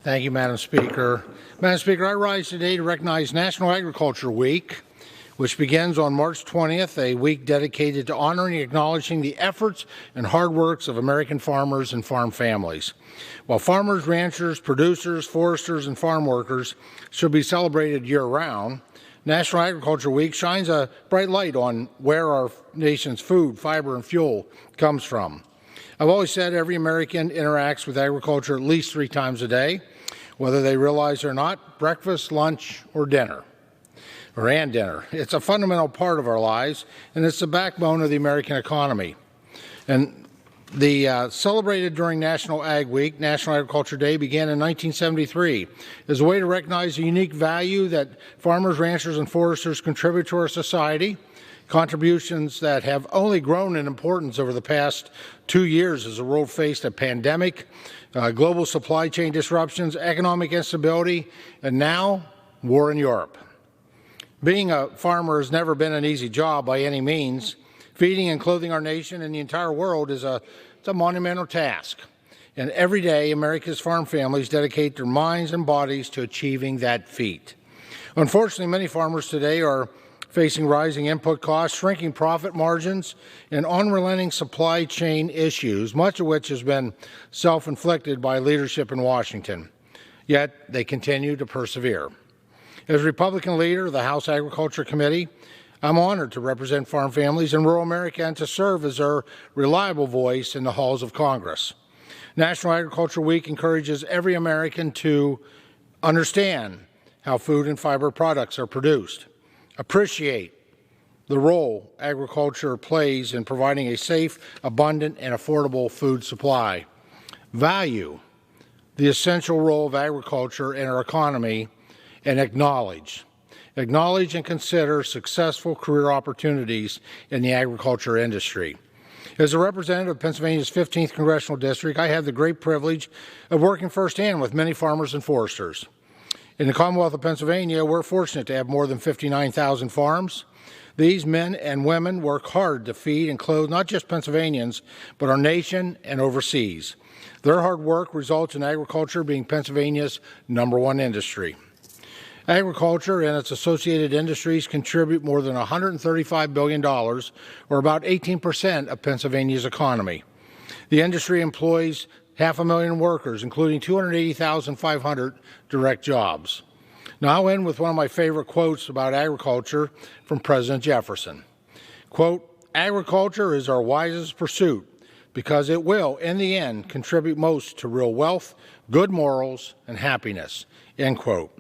Thank you, Madam Speaker. Madam Speaker, I rise today to recognize National Agriculture Week, which begins on March 20th, a week dedicated to honoring and acknowledging the efforts and hard works of American farmers and farm families. While farmers, ranchers, producers, foresters, and farm workers should be celebrated year-round, National Agriculture Week shines a bright light on where our nation's food, fiber, and fuel comes from. I've always said every American interacts with agriculture at least 3 times a day, whether they realize it or not: breakfast, lunch, or dinner. It's a fundamental part of our lives, and it's the backbone of the American economy. And the celebrated during National Ag Week, National Agriculture Day, began in 1973 as a way to recognize the unique value that farmers, ranchers, and foresters contribute to our society, contributions that have only grown in importance over the past 2 years as the world faced a pandemic, global supply chain disruptions, economic instability, and now war in Europe. Being a farmer has never been an easy job by any means. Feeding and clothing our nation and the entire world is a monumental task. And every day, America's farm families dedicate their minds and bodies to achieving that feat. Unfortunately, many farmers today are facing rising input costs, shrinking profit margins, and unrelenting supply chain issues, much of which has been self-inflicted by leadership in Washington. Yet they continue to persevere. As Republican leader of the House Agriculture Committee, I'm honored to represent farm families in rural America and to serve as their reliable voice in the halls of Congress. National Agriculture Week encourages every American to understand how food and fiber products are produced, appreciate the role agriculture plays in providing a safe, abundant, and affordable food supply, value the essential role of agriculture in our economy, and acknowledge and consider successful career opportunities in the agriculture industry. As a representative of Pennsylvania's 15th Congressional District, I have the great privilege of working firsthand with many farmers and foresters. In the Commonwealth of Pennsylvania, we're fortunate to have more than 59,000 farms. These men and women work hard to feed and clothe not just Pennsylvanians, but our nation and overseas. Their hard work results in agriculture being Pennsylvania's #1 industry. Agriculture and its associated industries contribute more than $135 billion, or about 18% of Pennsylvania's economy. The industry employs 500,000 workers, including 280,500 direct jobs. Now, I'll end with one of my favorite quotes about agriculture from President Jefferson. Quote, "Agriculture is our wisest pursuit because it will, in the end, contribute most to real wealth, good morals, and happiness." End quote.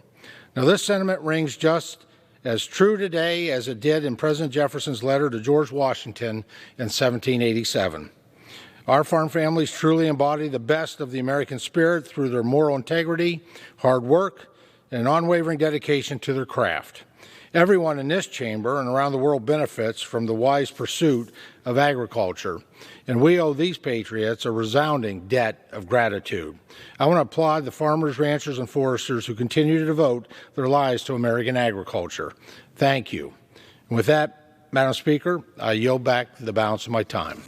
Now, this sentiment rings just as true today as it did in President Jefferson's letter to George Washington in 1787. Our farm families truly embody the best of the American spirit through their moral integrity, hard work, and unwavering dedication to their craft. Everyone in this chamber and around the world benefits from the wise pursuit of agriculture, and we owe these patriots a resounding debt of gratitude. I want to applaud the farmers, ranchers, and foresters who continue to devote their lives to American agriculture. Thank you. And with that, Madam Speaker, I yield back the balance of my time.